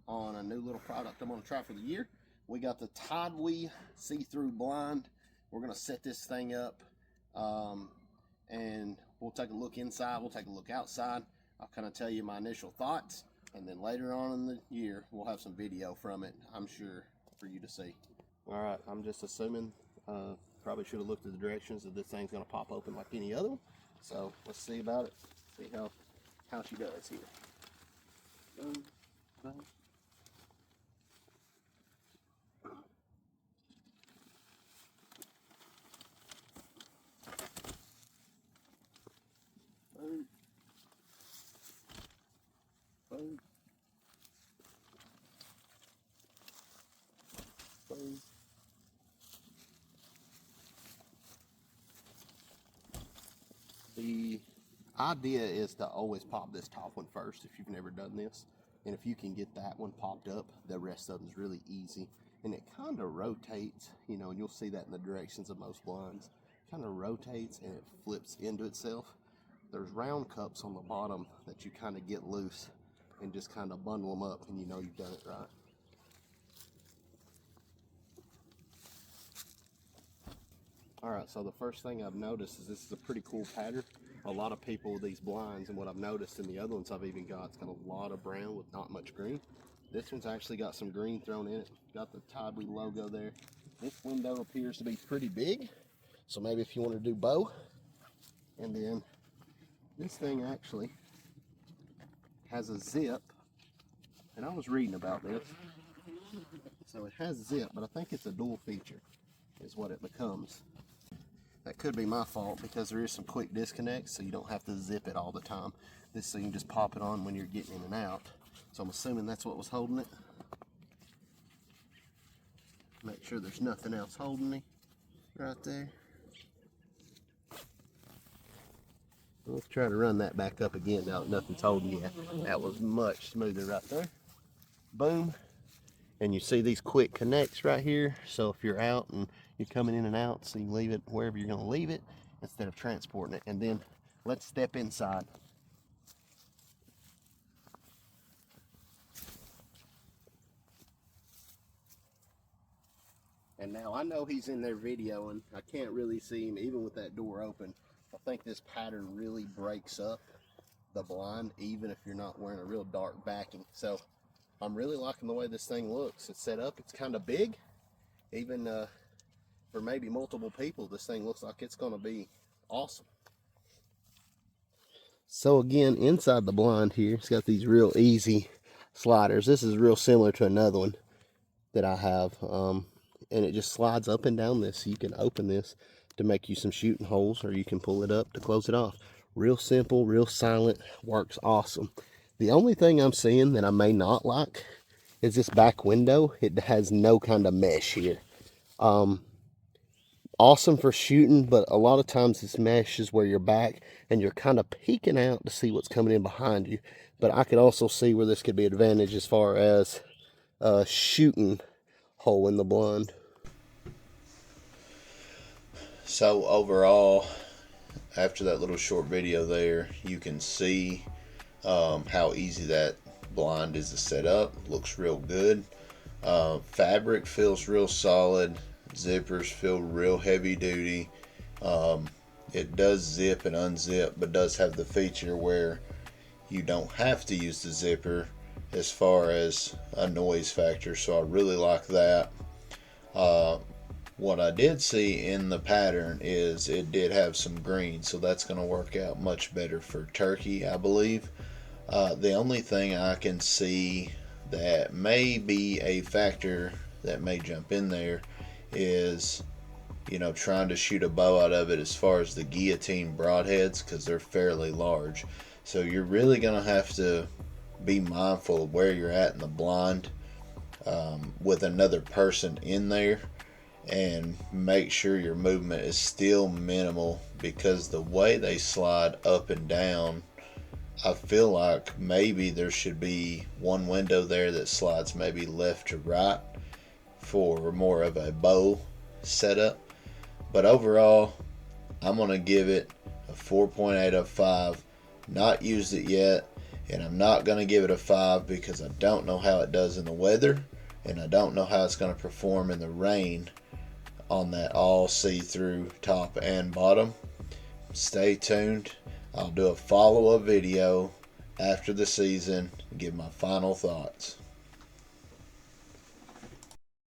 on a new little product I'm going to try for the year. We got the Tidewe see-through blind. We're going to set this thing up and we'll take a look inside, we'll take a look outside. I'll kind of tell you my initial thoughts, and then later on in the year we'll have some video from it, I'm sure, for you to see. All right, I'm just assuming, probably should have looked at the directions that this thing's going to pop open like any other one. So let's see about it, see how she does here. Boom, boom. Boom. Boom. Boom. The idea is to always pop this top one first if you've never done this. And if you can get that one popped up, the rest of them is really easy. And it kind of rotates, you know, and you'll see that in the directions of most blinds. Kind of rotates and it flips into itself. There's round cups on the bottom that you kind of get loose and just kind of bundle them up, and you know you've done it right. Alright, so the first thing I've noticed is this is a pretty cool pattern. A lot of people with these blinds, and what I've noticed in the other ones I've even got, it's got a lot of brown with not much green. This one's actually got some green thrown in it. Got the Tidwe logo there. This window appears to be pretty big, so maybe if you want to do bow. And then this thing actually has a zip, and I was reading about this. So it has zip, but I think it's a dual feature is what it becomes. That could be my fault because there is some quick disconnects, so you don't have to zip it all the time. This, so you can just pop it on when you're getting in and out. So I'm assuming that's what was holding it. Make sure there's nothing else holding me right there. Let's try to run that back up again now that nothing's holding yet. That was much smoother right there. Boom. And you see these quick connects right here. So if you're out and you're coming in and out, so you leave it wherever you're going to leave it instead of transporting it. And then let's step inside. And now I know he's in there videoing. I can't really see him even with that door open. I think this pattern really breaks up the blind even if you're not wearing a real dark backing. So I'm really liking the way this thing looks. It's set up, it's kind of big. Even for maybe multiple people, this thing looks like it's going to be awesome. So again, inside the blind here, it's got these real easy sliders. This is real similar to another one that I have. And it just slides up and down this. So you can open this to make you some shooting holes, or you can pull it up to close it off. Real simple, real silent, works awesome. The only thing I'm seeing that I may not like is this back window. It has no kind of mesh here. Awesome for shooting, but a lot of times this mesh is where you're back and you're kind of peeking out to see what's coming in behind you. But I could also see where this could be an advantage as far as shooting hole in the blind. So overall, after that little short video there, you can see how easy that blind is to set up. Looks real good. Fabric feels real solid. Zippers feel real heavy duty. It does zip and unzip, but does have the feature where you don't have to use the zipper as far as a noise factor, so I really like that. What I did see in the pattern is it did have some green, so that's going to work out much better for turkey, I believe. The only thing I can see that may be a factor that may jump in there is, you know, trying to shoot a bow out of it as far as the guillotine broadheads, because they're fairly large. So you're really going to have to be mindful of where you're at in the blind with another person in there, and make sure your movement is still minimal, because the way they slide up and down, I feel like maybe there should be one window there that slides maybe left to right for more of a bow setup. But overall, I'm going to give it a 4.8 out of 5. Not used it yet. And I'm not going to give it a 5 because I don't know how it does in the weather, and I don't know how it's going to perform in the rain on that all see-through top and bottom. Stay tuned. I'll do a follow-up video after the season and give my final thoughts.